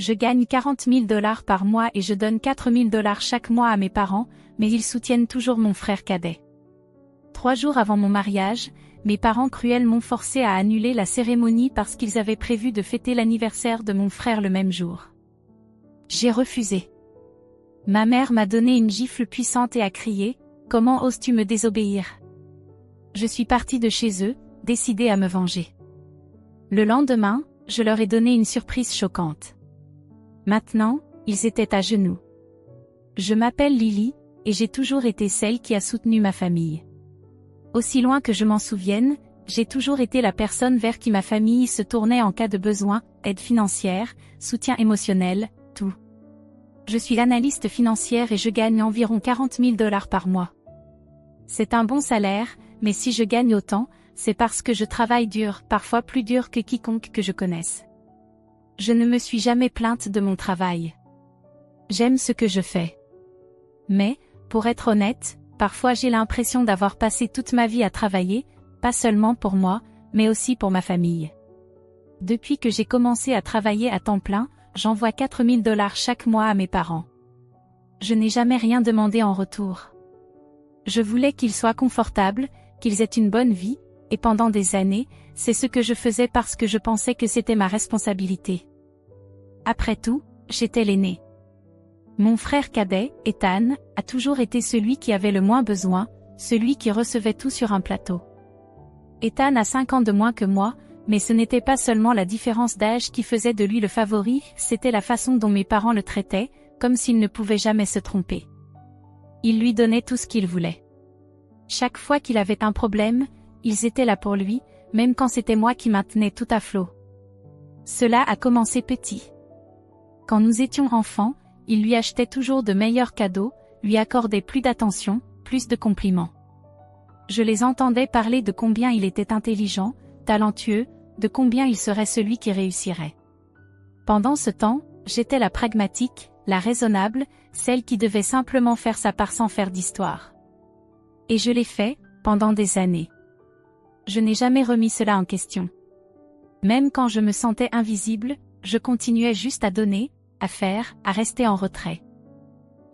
Je gagne 40 000 $ par mois et je donne 4 000 $ chaque mois à mes parents, mais ils soutiennent toujours mon frère cadet. 3 jours avant mon mariage, mes parents cruels m'ont forcé à annuler la cérémonie parce qu'ils avaient prévu de fêter l'anniversaire de mon frère le même jour. J'ai refusé. Ma mère m'a donné une gifle puissante et a crié « Comment oses-tu me désobéir ?» Je suis partie de chez eux, décidée à me venger. Le lendemain, je leur ai donné une surprise choquante. Maintenant, ils étaient à genoux. Je m'appelle Lily, et j'ai toujours été celle qui a soutenu ma famille. Aussi loin que je m'en souvienne, j'ai toujours été la personne vers qui ma famille se tournait en cas de besoin, aide financière, soutien émotionnel, tout. Je suis l'analyste financière et je gagne environ 40 000 $ par mois. C'est un bon salaire, mais si je gagne autant, c'est parce que je travaille dur, parfois plus dur que quiconque que je connaisse. Je ne me suis jamais plainte de mon travail. J'aime ce que je fais. Mais, pour être honnête, parfois j'ai l'impression d'avoir passé toute ma vie à travailler, pas seulement pour moi, mais aussi pour ma famille. Depuis que j'ai commencé à travailler à temps plein, j'envoie 4 000 $ chaque mois à mes parents. Je n'ai jamais rien demandé en retour. Je voulais qu'ils soient confortables, qu'ils aient une bonne vie, et pendant des années, c'est ce que je faisais parce que je pensais que c'était ma responsabilité. Après tout, j'étais l'aîné. Mon frère cadet, Ethan, a toujours été celui qui avait le moins besoin, celui qui recevait tout sur un plateau. Ethan a 5 ans de moins que moi, mais ce n'était pas seulement la différence d'âge qui faisait de lui le favori, c'était la façon dont mes parents le traitaient, comme s'il ne pouvait jamais se tromper. Ils lui donnaient tout ce qu'il voulait. Chaque fois qu'il avait un problème, ils étaient là pour lui, même quand c'était moi qui maintenais tout à flot. Cela a commencé petit. Quand nous étions enfants, il lui achetait toujours de meilleurs cadeaux, lui accordait plus d'attention, plus de compliments. Je les entendais parler de combien il était intelligent, talentueux, de combien il serait celui qui réussirait. Pendant ce temps, j'étais la pragmatique, la raisonnable, celle qui devait simplement faire sa part sans faire d'histoire. Et je l'ai fait, pendant des années. Je n'ai jamais remis cela en question. Même quand je me sentais invisible, je continuais juste à donner, à faire, à rester en retrait.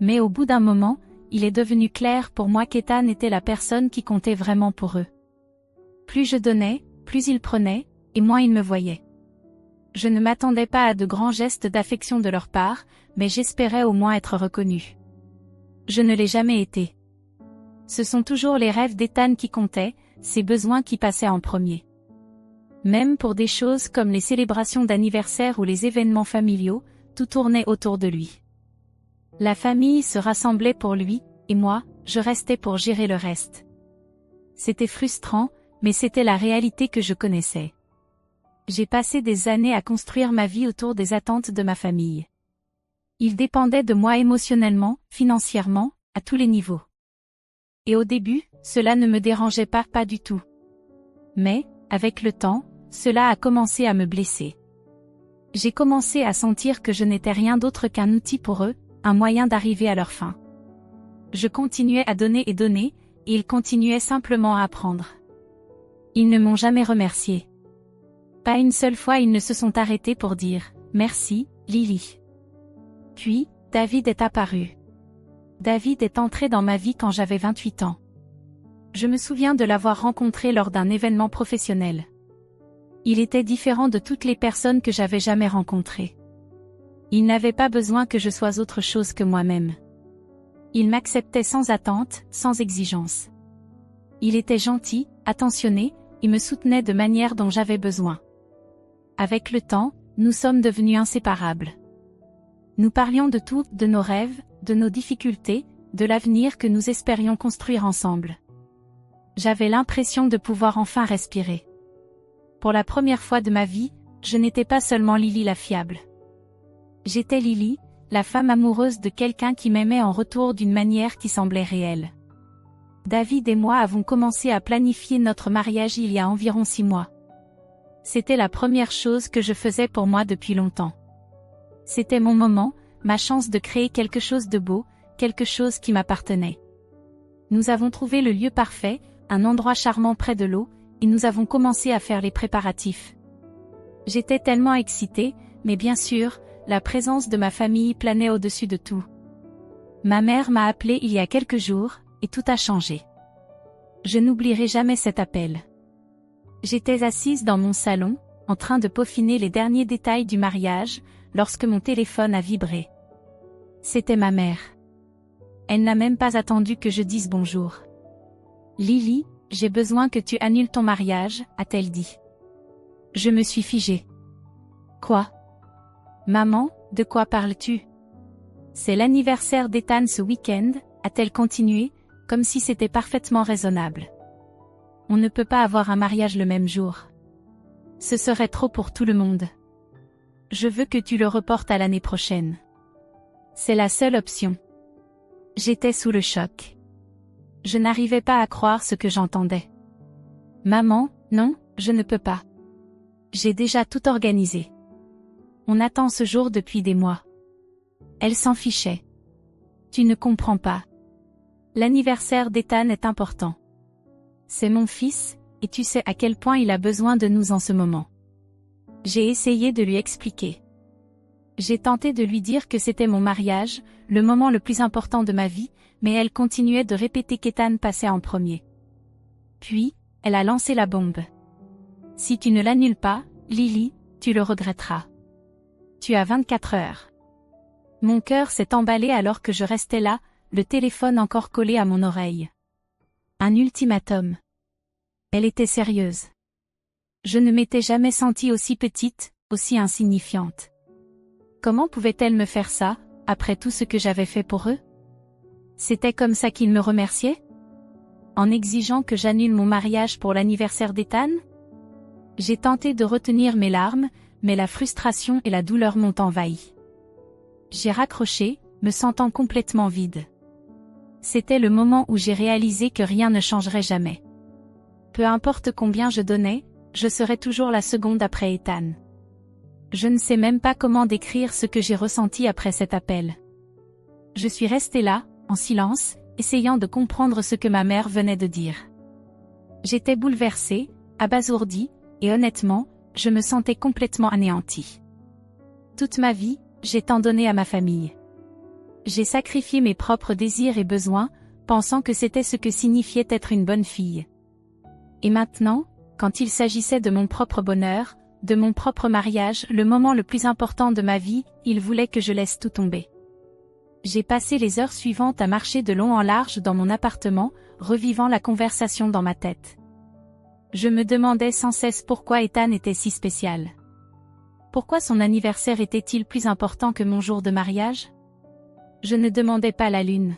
Mais au bout d'un moment, il est devenu clair pour moi qu'Ethan était la personne qui comptait vraiment pour eux. Plus je donnais, plus ils prenaient, et moins ils me voyaient. Je ne m'attendais pas à de grands gestes d'affection de leur part, mais j'espérais au moins être reconnue. Je ne l'ai jamais été. Ce sont toujours les rêves d'Ethan qui comptaient, ses besoins qui passaient en premier. Même pour des choses comme les célébrations d'anniversaire ou les événements familiaux, tout tournait autour de lui. La famille se rassemblait pour lui, et moi, je restais pour gérer le reste. C'était frustrant, mais c'était la réalité que je connaissais. J'ai passé des années à construire ma vie autour des attentes de ma famille. Ils dépendaient de moi émotionnellement, financièrement, à tous les niveaux. Et au début, cela ne me dérangeait pas du tout. Mais, avec le temps, cela a commencé à me blesser. J'ai commencé à sentir que je n'étais rien d'autre qu'un outil pour eux, un moyen d'arriver à leur fin. Je continuais à donner, et ils continuaient simplement à apprendre. Ils ne m'ont jamais remercié. Pas une seule fois ils ne se sont arrêtés pour dire « Merci, Lily ». Puis, David est apparu. David est entré dans ma vie quand j'avais 28 ans. Je me souviens de l'avoir rencontré lors d'un événement professionnel. Il était différent de toutes les personnes que j'avais jamais rencontrées. Il n'avait pas besoin que je sois autre chose que moi-même. Il m'acceptait sans attente, sans exigence. Il était gentil, attentionné, et me soutenait de manière dont j'avais besoin. Avec le temps, nous sommes devenus inséparables. Nous parlions de tout, de nos rêves, de nos difficultés, de l'avenir que nous espérions construire ensemble. J'avais l'impression de pouvoir enfin respirer. Pour la première fois de ma vie, je n'étais pas seulement Lily la fiable. J'étais Lily, la femme amoureuse de quelqu'un qui m'aimait en retour d'une manière qui semblait réelle. David et moi avons commencé à planifier notre mariage il y a environ 6 mois. C'était la première chose que je faisais pour moi depuis longtemps. C'était mon moment, ma chance de créer quelque chose de beau, quelque chose qui m'appartenait. Nous avons trouvé le lieu parfait, un endroit charmant près de l'eau, et nous avons commencé à faire les préparatifs. J'étais tellement excitée, mais bien sûr, la présence de ma famille planait au-dessus de tout. Ma mère m'a appelé il y a quelques jours, et tout a changé. Je n'oublierai jamais cet appel. J'étais assise dans mon salon, en train de peaufiner les derniers détails du mariage, lorsque mon téléphone a vibré. C'était ma mère. Elle n'a même pas attendu que je dise bonjour. « Lily, j'ai besoin que tu annules ton mariage », a-t-elle dit. Je me suis figée. « Quoi ? Maman, de quoi parles-tu ? C'est l'anniversaire d'Ethan ce week-end », a-t-elle continué, comme si c'était parfaitement raisonnable. On ne peut pas avoir un mariage le même jour. Ce serait trop pour tout le monde. Je veux que tu le reportes à l'année prochaine. C'est la seule option. J'étais sous le choc. Je n'arrivais pas à croire ce que j'entendais. Maman, non, je ne peux pas. J'ai déjà tout organisé. On attend ce jour depuis des mois. Elle s'en fichait. Tu ne comprends pas. L'anniversaire d'Ethan est important. C'est mon fils, et tu sais à quel point il a besoin de nous en ce moment. J'ai essayé de lui expliquer. J'ai tenté de lui dire que c'était mon mariage, le moment le plus important de ma vie, mais elle continuait de répéter qu'Ethan passait en premier. Puis, elle a lancé la bombe. Si tu ne l'annules pas, Lily, tu le regretteras. Tu as 24 heures. Mon cœur s'est emballé alors que je restais là, le téléphone encore collé à mon oreille. Un ultimatum. Elle était sérieuse. Je ne m'étais jamais sentie aussi petite, aussi insignifiante. Comment pouvait-elle me faire ça, après tout ce que j'avais fait pour eux? C'était comme ça qu'ils me remerciaient? En exigeant que j'annule mon mariage pour l'anniversaire d'Ethan? J'ai tenté de retenir mes larmes, mais la frustration et la douleur m'ont envahi. J'ai raccroché, me sentant complètement vide. C'était le moment où j'ai réalisé que rien ne changerait jamais. Peu importe combien je donnais, je serais toujours la seconde après Ethan. Je ne sais même pas comment décrire ce que j'ai ressenti après cet appel. Je suis restée là, en silence, essayant de comprendre ce que ma mère venait de dire. J'étais bouleversée, abasourdie, et honnêtement, je me sentais complètement anéantie. Toute ma vie, j'ai tant donné à ma famille. J'ai sacrifié mes propres désirs et besoins, pensant que c'était ce que signifiait être une bonne fille. Et maintenant, quand il s'agissait de mon propre bonheur, de mon propre mariage, le moment le plus important de ma vie, il voulait que je laisse tout tomber. J'ai passé les heures suivantes à marcher de long en large dans mon appartement, revivant la conversation dans ma tête. Je me demandais sans cesse pourquoi Ethan était si spécial. Pourquoi son anniversaire était-il plus important que mon jour de mariage? Je ne demandais pas la lune.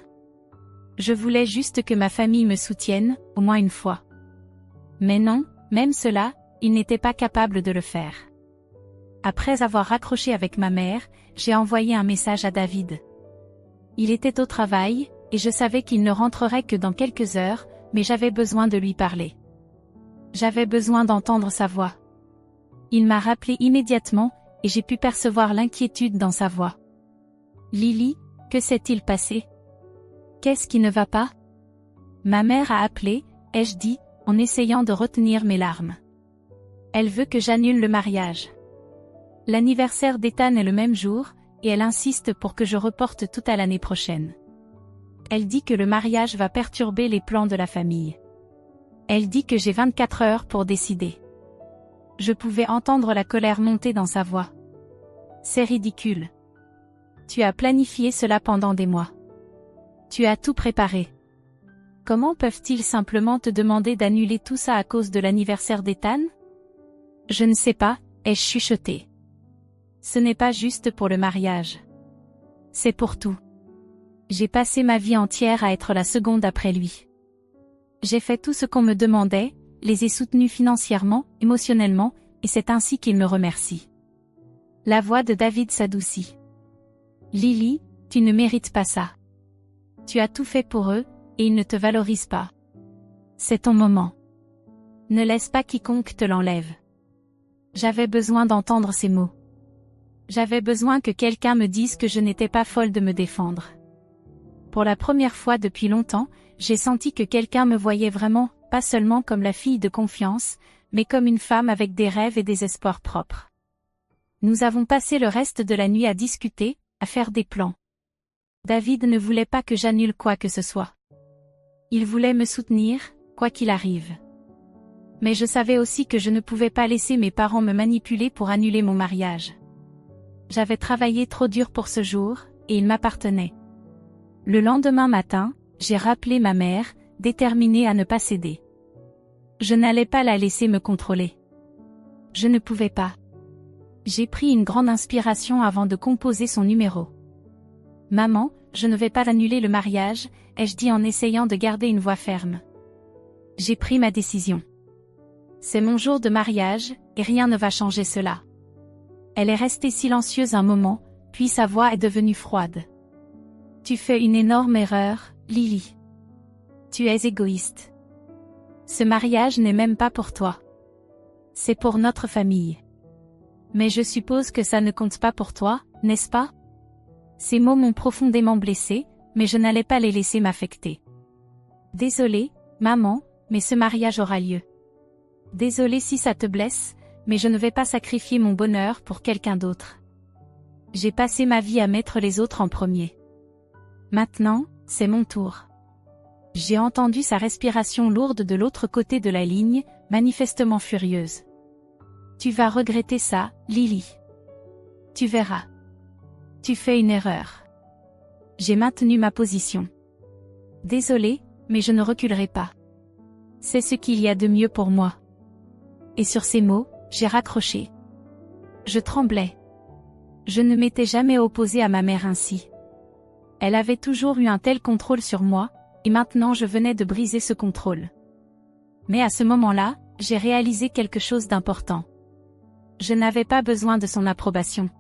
Je voulais juste que ma famille me soutienne, au moins une fois. Mais non, même cela, il n'était pas capable de le faire. Après avoir raccroché avec ma mère, j'ai envoyé un message à David. Il était au travail, et je savais qu'il ne rentrerait que dans quelques heures, mais j'avais besoin de lui parler. J'avais besoin d'entendre sa voix. Il m'a rappelé immédiatement, et j'ai pu percevoir l'inquiétude dans sa voix. Lily, que s'est-il passé? Qu'est-ce qui ne va pas? Ma mère a appelé, ai-je dit, en essayant de retenir mes larmes. Elle veut que j'annule le mariage. L'anniversaire d'Ethan est le même jour, et elle insiste pour que je reporte tout à l'année prochaine. Elle dit que le mariage va perturber les plans de la famille. Elle dit que j'ai 24 heures pour décider. Je pouvais entendre la colère monter dans sa voix. C'est ridicule. Tu as planifié cela pendant des mois. Tu as tout préparé. Comment peuvent-ils simplement te demander d'annuler tout ça à cause de l'anniversaire d'Ethan? Je ne sais pas, ai-je chuchoté. Ce n'est pas juste pour le mariage. C'est pour tout. J'ai passé ma vie entière à être la seconde après lui. J'ai fait tout ce qu'on me demandait, les ai soutenus financièrement, émotionnellement, et c'est ainsi qu'il me remercie. La voix de David s'adoucit. Lily, tu ne mérites pas ça. Tu as tout fait pour eux, et ils ne te valorisent pas. C'est ton moment. Ne laisse pas quiconque te l'enlève. J'avais besoin d'entendre ces mots. J'avais besoin que quelqu'un me dise que je n'étais pas folle de me défendre. Pour la première fois depuis longtemps, j'ai senti que quelqu'un me voyait vraiment, pas seulement comme la fille de confiance, mais comme une femme avec des rêves et des espoirs propres. Nous avons passé le reste de la nuit à discuter, à faire des plans. David ne voulait pas que j'annule quoi que ce soit. Il voulait me soutenir, quoi qu'il arrive. Mais je savais aussi que je ne pouvais pas laisser mes parents me manipuler pour annuler mon mariage. J'avais travaillé trop dur pour ce jour, et il m'appartenait. Le lendemain matin, j'ai rappelé ma mère, déterminée à ne pas céder. Je n'allais pas la laisser me contrôler. Je ne pouvais pas. J'ai pris une grande inspiration avant de composer son numéro. « Maman, je ne vais pas annuler le mariage », ai-je dit en essayant de garder une voix ferme. J'ai pris ma décision. C'est mon jour de mariage, et rien ne va changer cela. Elle est restée silencieuse un moment, puis sa voix est devenue froide. « Tu fais une énorme erreur, Lily. Tu es égoïste. Ce mariage n'est même pas pour toi. C'est pour notre famille. Mais je suppose que ça ne compte pas pour toi, n'est-ce pas ?» Ces mots m'ont profondément blessée, mais je n'allais pas les laisser m'affecter. « Désolée, maman, mais ce mariage aura lieu. Désolée si ça te blesse, mais je ne vais pas sacrifier mon bonheur pour quelqu'un d'autre. J'ai passé ma vie à mettre les autres en premier. Maintenant, c'est mon tour. » J'ai entendu sa respiration lourde de l'autre côté de la ligne, manifestement furieuse. « Tu vas regretter ça, Lily. Tu verras. Tu fais une erreur. » J'ai maintenu ma position. « Désolée, mais je ne reculerai pas. C'est ce qu'il y a de mieux pour moi. » Et sur ces mots, j'ai raccroché. Je tremblais. Je ne m'étais jamais opposée à ma mère ainsi. Elle avait toujours eu un tel contrôle sur moi, et maintenant je venais de briser ce contrôle. Mais à ce moment-là, j'ai réalisé quelque chose d'important. Je n'avais pas besoin de son approbation.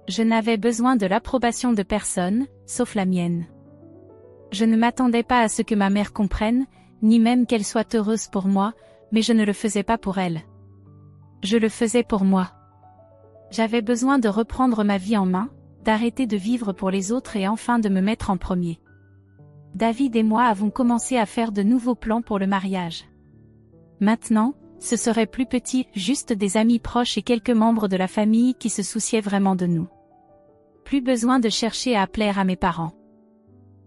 Je n'avais besoin de l'approbation de personne, sauf la mienne. Je ne m'attendais pas à ce que ma mère comprenne, ni même qu'elle soit heureuse pour moi, mais je ne le faisais pas pour elle. Je le faisais pour moi. J'avais besoin de reprendre ma vie en main, d'arrêter de vivre pour les autres et enfin de me mettre en premier. David et moi avons commencé à faire de nouveaux plans pour le mariage. Maintenant, ce serait plus petit, juste des amis proches et quelques membres de la famille qui se souciaient vraiment de nous. Plus besoin de chercher à plaire à mes parents.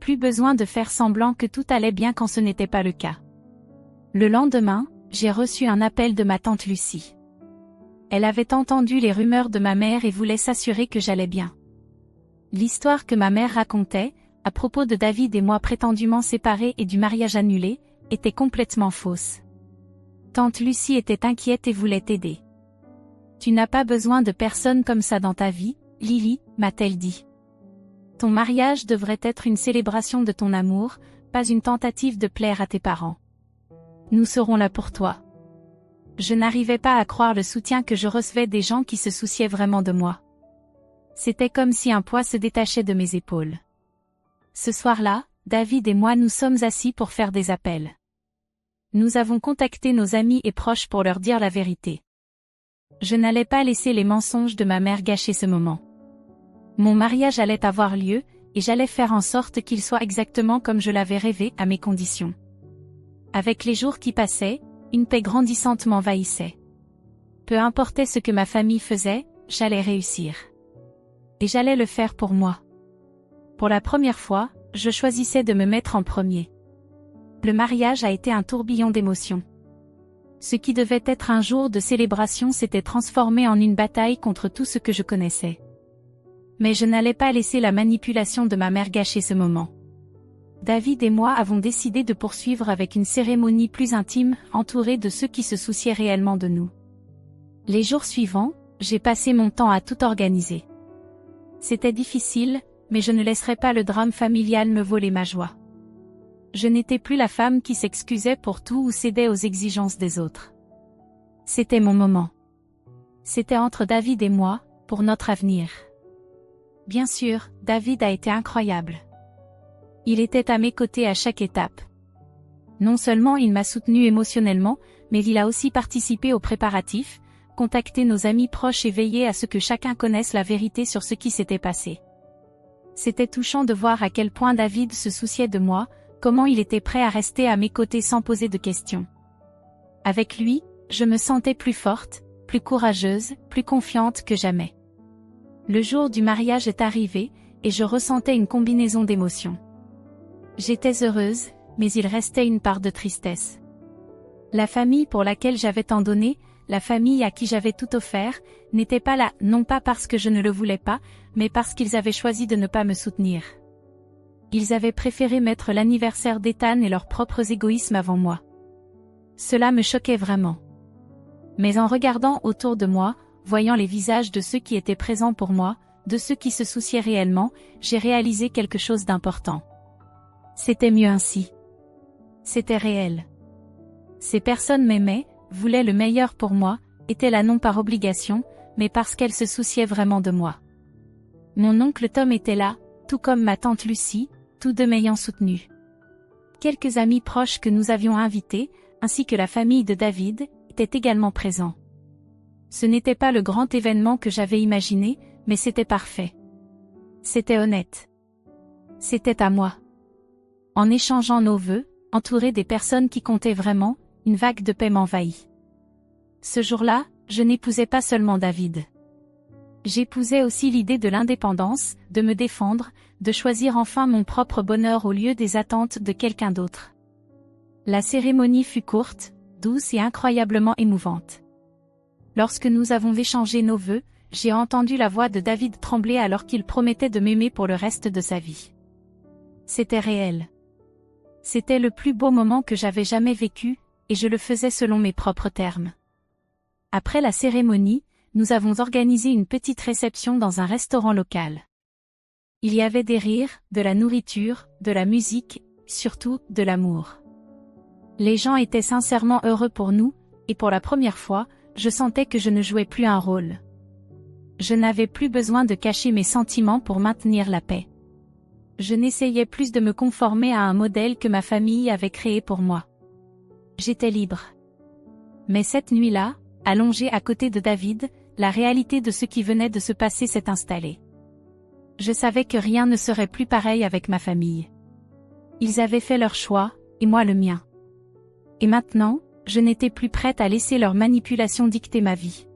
Plus besoin de faire semblant que tout allait bien quand ce n'était pas le cas. Le lendemain, j'ai reçu un appel de ma tante Lucie. Elle avait entendu les rumeurs de ma mère et voulait s'assurer que j'allais bien. L'histoire que ma mère racontait, à propos de David et moi prétendument séparés et du mariage annulé, était complètement fausse. Tante Lucie était inquiète et voulait t'aider. « Tu n'as pas besoin de personne comme ça dans ta vie, Lily, m'a-t-elle dit. Ton mariage devrait être une célébration de ton amour, pas une tentative de plaire à tes parents. Nous serons là pour toi. » Je n'arrivais pas à croire le soutien que je recevais des gens qui se souciaient vraiment de moi. C'était comme si un poids se détachait de mes épaules. Ce soir-là, David et moi nous sommes assis pour faire des appels. Nous avons contacté nos amis et proches pour leur dire la vérité. Je n'allais pas laisser les mensonges de ma mère gâcher ce moment. Mon mariage allait avoir lieu, et j'allais faire en sorte qu'il soit exactement comme je l'avais rêvé, à mes conditions. Avec les jours qui passaient, une paix grandissante m'envahissait. Peu importait ce que ma famille faisait, j'allais réussir. Et j'allais le faire pour moi. Pour la première fois, je choisissais de me mettre en premier. Le mariage a été un tourbillon d'émotions. Ce qui devait être un jour de célébration s'était transformé en une bataille contre tout ce que je connaissais. Mais je n'allais pas laisser la manipulation de ma mère gâcher ce moment. David et moi avons décidé de poursuivre avec une cérémonie plus intime, entourée de ceux qui se souciaient réellement de nous. Les jours suivants, j'ai passé mon temps à tout organiser. C'était difficile, mais je ne laisserai pas le drame familial me voler ma joie. Je n'étais plus la femme qui s'excusait pour tout ou cédait aux exigences des autres. C'était mon moment. C'était entre David et moi, pour notre avenir. Bien sûr, David a été incroyable. Il était à mes côtés à chaque étape. Non seulement il m'a soutenu émotionnellement, mais il a aussi participé aux préparatifs, contacté nos amis proches et veillé à ce que chacun connaisse la vérité sur ce qui s'était passé. C'était touchant de voir à quel point David se souciait de moi, comment il était prêt à rester à mes côtés sans poser de questions. Avec lui, je me sentais plus forte, plus courageuse, plus confiante que jamais. Le jour du mariage est arrivé, et je ressentais une combinaison d'émotions. J'étais heureuse, mais il restait une part de tristesse. La famille pour laquelle j'avais tant donné, la famille à qui j'avais tout offert, n'était pas là, non pas parce que je ne le voulais pas, mais parce qu'ils avaient choisi de ne pas me soutenir. Ils avaient préféré mettre l'anniversaire d'Ethan et leurs propres égoïsmes avant moi. Cela me choquait vraiment. Mais en regardant autour de moi, voyant les visages de ceux qui étaient présents pour moi, de ceux qui se souciaient réellement, j'ai réalisé quelque chose d'important. C'était mieux ainsi. C'était réel. Ces personnes m'aimaient, voulaient le meilleur pour moi, étaient là non par obligation, mais parce qu'elles se souciaient vraiment de moi. Mon oncle Tom était là, tout comme ma tante Lucie, tous deux m'ayant soutenu. Quelques amis proches que nous avions invités, ainsi que la famille de David, étaient également présents. Ce n'était pas le grand événement que j'avais imaginé, mais c'était parfait. C'était honnête. C'était à moi. En échangeant nos vœux, entouré des personnes qui comptaient vraiment, une vague de paix m'envahit. Ce jour-là, je n'épousais pas seulement David. J'épousais aussi l'idée de l'indépendance, de me défendre, de choisir enfin mon propre bonheur au lieu des attentes de quelqu'un d'autre. La cérémonie fut courte, douce et incroyablement émouvante. Lorsque nous avons échangé nos vœux, j'ai entendu la voix de David trembler alors qu'il promettait de m'aimer pour le reste de sa vie. C'était réel. C'était le plus beau moment que j'avais jamais vécu, et je le faisais selon mes propres termes. Après la cérémonie, nous avons organisé une petite réception dans un restaurant local. Il y avait des rires, de la nourriture, de la musique, surtout, de l'amour. Les gens étaient sincèrement heureux pour nous, et pour la première fois, je sentais que je ne jouais plus un rôle. Je n'avais plus besoin de cacher mes sentiments pour maintenir la paix. Je n'essayais plus de me conformer à un modèle que ma famille avait créé pour moi. J'étais libre. Mais cette nuit-là, allongée à côté de David, la réalité de ce qui venait de se passer s'est installée. Je savais que rien ne serait plus pareil avec ma famille. Ils avaient fait leur choix, et moi le mien. Et maintenant, je n'étais plus prête à laisser leur manipulation dicter ma vie.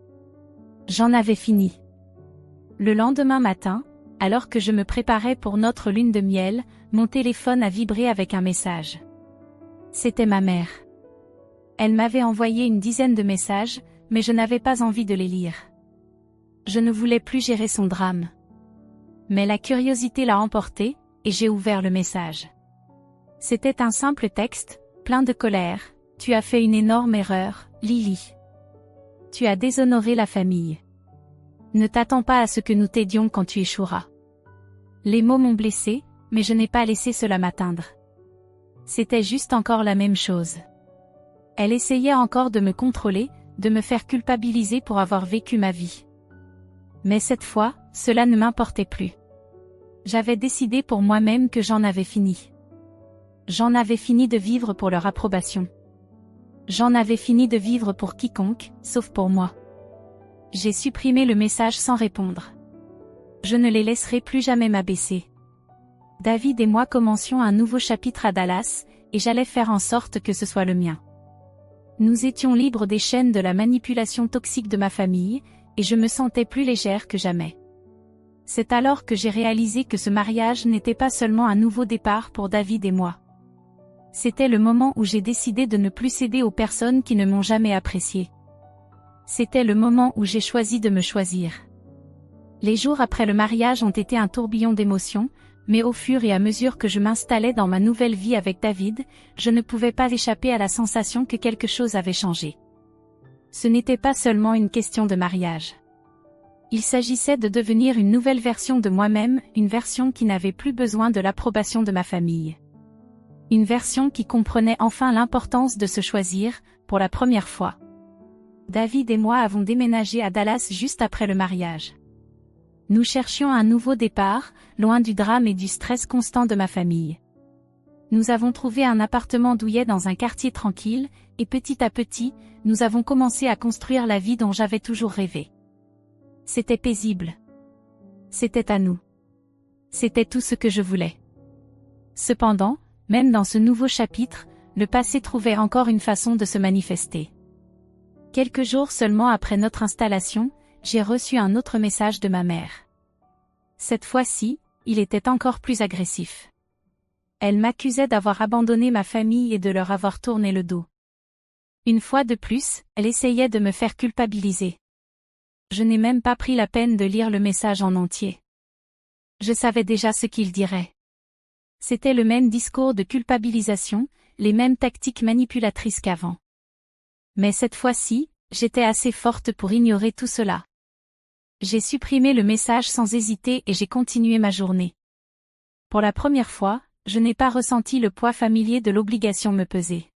J'en avais fini. Le lendemain matin, alors que je me préparais pour notre lune de miel, mon téléphone a vibré avec un message. C'était ma mère. Elle m'avait envoyé une dizaine de messages, mais je n'avais pas envie de les lire. Je ne voulais plus gérer son drame. Mais la curiosité l'a emporté, et j'ai ouvert le message. C'était un simple texte, plein de colère. « Tu as fait une énorme erreur, Lily. Tu as déshonoré la famille. Ne t'attends pas à ce que nous t'aidions quand tu échoueras. » Les mots m'ont blessé, mais je n'ai pas laissé cela m'atteindre. C'était juste encore la même chose. Elle essayait encore de me contrôler, de me faire culpabiliser pour avoir vécu ma vie. Mais cette fois, cela ne m'importait plus. J'avais décidé pour moi-même que j'en avais fini. J'en avais fini de vivre pour leur approbation. J'en avais fini de vivre pour quiconque, sauf pour moi. J'ai supprimé le message sans répondre. Je ne les laisserai plus jamais m'abaisser. David et moi commencions un nouveau chapitre à Dallas, et j'allais faire en sorte que ce soit le mien. Nous étions libres des chaînes de la manipulation toxique de ma famille, et je me sentais plus légère que jamais. C'est alors que j'ai réalisé que ce mariage n'était pas seulement un nouveau départ pour David et moi. C'était le moment où j'ai décidé de ne plus céder aux personnes qui ne m'ont jamais apprécié. C'était le moment où j'ai choisi de me choisir. Les jours après le mariage ont été un tourbillon d'émotions, mais au fur et à mesure que je m'installais dans ma nouvelle vie avec David, je ne pouvais pas échapper à la sensation que quelque chose avait changé. Ce n'était pas seulement une question de mariage. Il s'agissait de devenir une nouvelle version de moi-même, une version qui n'avait plus besoin de l'approbation de ma famille. Une version qui comprenait enfin l'importance de se choisir, pour la première fois. David et moi avons déménagé à Dallas juste après le mariage. Nous cherchions un nouveau départ, loin du drame et du stress constant de ma famille. Nous avons trouvé un appartement douillet dans un quartier tranquille, et petit à petit, nous avons commencé à construire la vie dont j'avais toujours rêvé. C'était paisible. C'était à nous. C'était tout ce que je voulais. Cependant, même dans ce nouveau chapitre, le passé trouvait encore une façon de se manifester. Quelques jours seulement après notre installation, j'ai reçu un autre message de ma mère. Cette fois-ci, il était encore plus agressif. Elle m'accusait d'avoir abandonné ma famille et de leur avoir tourné le dos. Une fois de plus, elle essayait de me faire culpabiliser. Je n'ai même pas pris la peine de lire le message en entier. Je savais déjà ce qu'il dirait. C'était le même discours de culpabilisation, les mêmes tactiques manipulatrices qu'avant. Mais cette fois-ci, j'étais assez forte pour ignorer tout cela. J'ai supprimé le message sans hésiter et j'ai continué ma journée. Pour la première fois, je n'ai pas ressenti le poids familier de l'obligation me peser.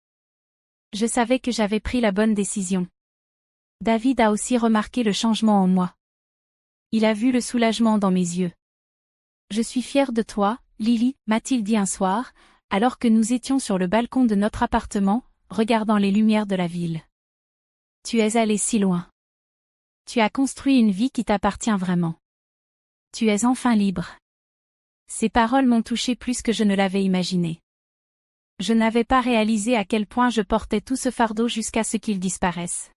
Je savais que j'avais pris la bonne décision. David a aussi remarqué le changement en moi. Il a vu le soulagement dans mes yeux. Je suis fière de toi, Lily, m'a-t-il dit un soir, alors que nous étions sur le balcon de notre appartement, regardant les lumières de la ville. Tu es allé si loin. Tu as construit une vie qui t'appartient vraiment. Tu es enfin libre. Ces paroles m'ont touché plus que je ne l'avais imaginé. Je n'avais pas réalisé à quel point je portais tout ce fardeau jusqu'à ce qu'il disparaisse.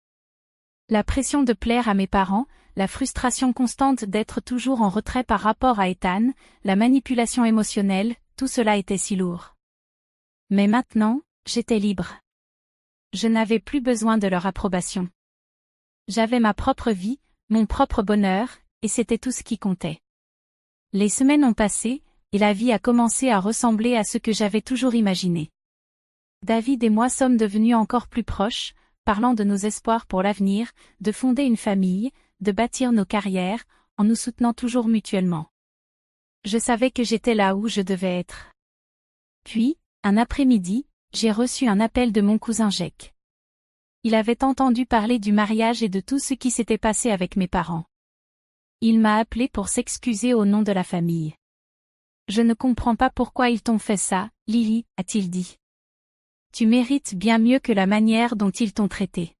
La pression de plaire à mes parents, la frustration constante d'être toujours en retrait par rapport à Ethan, la manipulation émotionnelle, tout cela était si lourd. Mais maintenant, j'étais libre. Je n'avais plus besoin de leur approbation. J'avais ma propre vie, mon propre bonheur, et c'était tout ce qui comptait. Les semaines ont passé, et la vie a commencé à ressembler à ce que j'avais toujours imaginé. David et moi sommes devenus encore plus proches, parlant de nos espoirs pour l'avenir, de fonder une famille, de bâtir nos carrières, en nous soutenant toujours mutuellement. Je savais que j'étais là où je devais être. Puis, un après-midi, j'ai reçu un appel de mon cousin Jake. Il avait entendu parler du mariage et de tout ce qui s'était passé avec mes parents. Il m'a appelé pour s'excuser au nom de la famille. Je ne comprends pas pourquoi ils t'ont fait ça, Lily, a-t-il dit. Tu mérites bien mieux que la manière dont ils t'ont traité.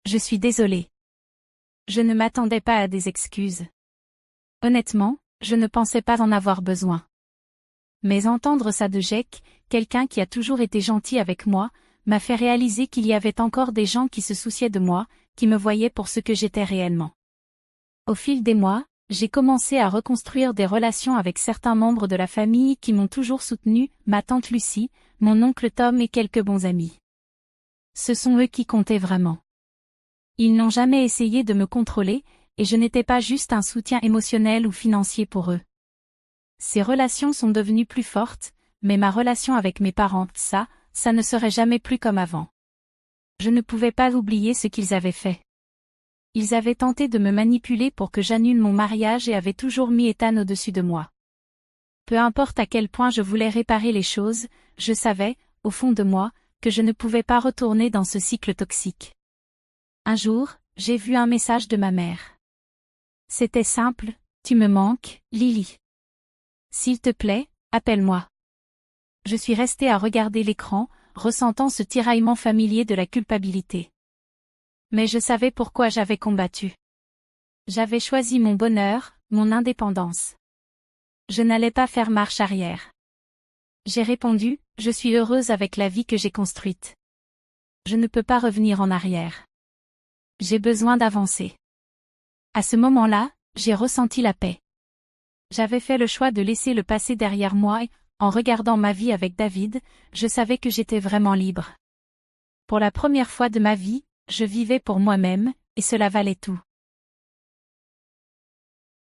Je suis désolée. Je ne m'attendais pas à des excuses. Honnêtement, je ne pensais pas en avoir besoin. Mais entendre ça de Jake, quelqu'un qui a toujours été gentil avec moi, m'a fait réaliser qu'il y avait encore des gens qui se souciaient de moi, qui me voyaient pour ce que j'étais réellement. Au fil des mois, j'ai commencé à reconstruire des relations avec certains membres de la famille qui m'ont toujours soutenu, ma tante Lucie, mon oncle Tom et quelques bons amis. Ce sont eux qui comptaient vraiment. Ils n'ont jamais essayé de me contrôler, et je n'étais pas juste un soutien émotionnel ou financier pour eux. Ces relations sont devenues plus fortes, mais ma relation avec mes parents, ça ne serait jamais plus comme avant. Je ne pouvais pas oublier ce qu'ils avaient fait. Ils avaient tenté de me manipuler pour que j'annule mon mariage et avaient toujours mis Ethan au-dessus de moi. Peu importe à quel point je voulais réparer les choses, je savais, au fond de moi, que je ne pouvais pas retourner dans ce cycle toxique. Un jour, j'ai vu un message de ma mère. C'était simple, tu me manques, Lily. S'il te plaît, appelle-moi. Je suis restée à regarder l'écran, ressentant ce tiraillement familier de la culpabilité. Mais je savais pourquoi j'avais combattu. J'avais choisi mon bonheur, mon indépendance. Je n'allais pas faire marche arrière. J'ai répondu, je suis heureuse avec la vie que j'ai construite. Je ne peux pas revenir en arrière. J'ai besoin d'avancer. À ce moment-là, j'ai ressenti la paix. J'avais fait le choix de laisser le passé derrière moi et, en regardant ma vie avec David, je savais que j'étais vraiment libre. Pour la première fois de ma vie, je vivais pour moi-même, et cela valait tout.